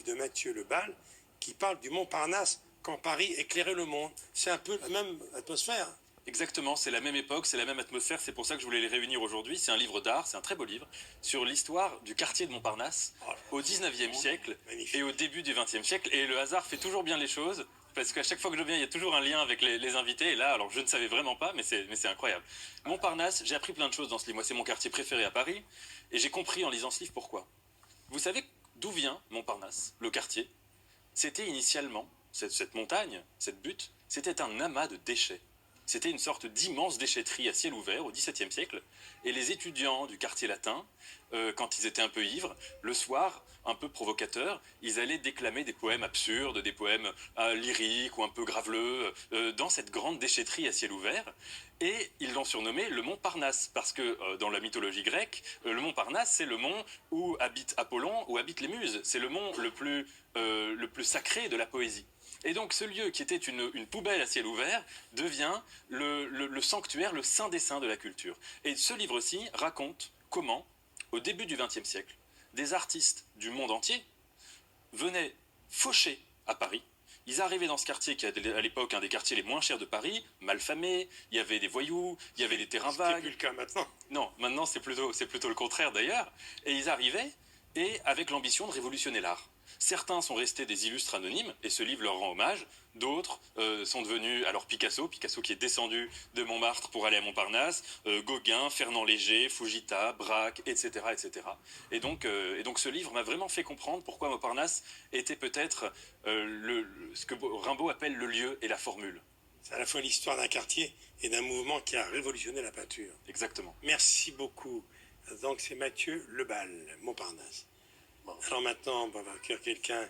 livre de Mathieu Lebal qui parle du Montparnasse quand Paris éclairait le monde. C'est un peu la même atmosphère. Exactement, c'est la même époque, c'est la même atmosphère, c'est pour ça que je voulais les réunir aujourd'hui. C'est un livre d'art, c'est un très beau livre, sur l'histoire du quartier de Montparnasse au 19e siècle Magnifique. et au début du 20e siècle. Et le hasard fait toujours bien les choses, parce qu'à chaque fois que je viens, il y a toujours un lien avec les invités. Et là, alors je ne savais vraiment pas, mais c'est incroyable. Montparnasse, j'ai appris plein de choses dans ce livre. Moi, c'est mon quartier préféré à Paris, et j'ai compris en lisant ce livre pourquoi. Vous savez d'où vient Montparnasse, le quartier? C'était initialement, cette montagne, cette butte, c'était un amas de déchets. C'était une sorte d'immense déchetterie à ciel ouvert au XVIIe siècle. Et les étudiants du quartier latin, quand ils étaient un peu ivres, le soir, un peu provocateurs, ils allaient déclamer des poèmes absurdes, des poèmes lyriques ou un peu graveleux, dans cette grande déchetterie à ciel ouvert. Et ils l'ont surnommé le mont Parnasse, parce que dans la mythologie grecque, le mont Parnasse, c'est le mont où habite Apollon, où habitent les muses. C'est le mont le plus sacré de la poésie. Et donc ce lieu qui était une poubelle à ciel ouvert devient le sanctuaire, le saint des saints de la culture. Et ce livre-ci raconte comment, au début du XXe siècle, des artistes du monde entier venaient faucher à Paris. Ils arrivaient dans ce quartier qui est à l'époque un des quartiers les moins chers de Paris, malfamé, il y avait des voyous, il y avait des terrains vagues. C'est plus le cas maintenant. Non, maintenant c'est plutôt le contraire d'ailleurs. Et ils arrivaient et avec l'ambition de révolutionner l'art. Certains sont restés des illustres anonymes, et ce livre leur rend hommage. D'autres sont devenus, alors Picasso qui est descendu de Montmartre pour aller à Montparnasse, Gauguin, Fernand Léger, Fujita, Braque, etc. etc. Et donc ce livre m'a vraiment fait comprendre pourquoi Montparnasse était peut-être ce que Rimbaud appelle le lieu et la formule. C'est à la fois l'histoire d'un quartier et d'un mouvement qui a révolutionné la peinture. Exactement. Merci beaucoup. Donc c'est Mathieu Lebal, Montparnasse. Bon. Alors maintenant, on va voir quelqu'un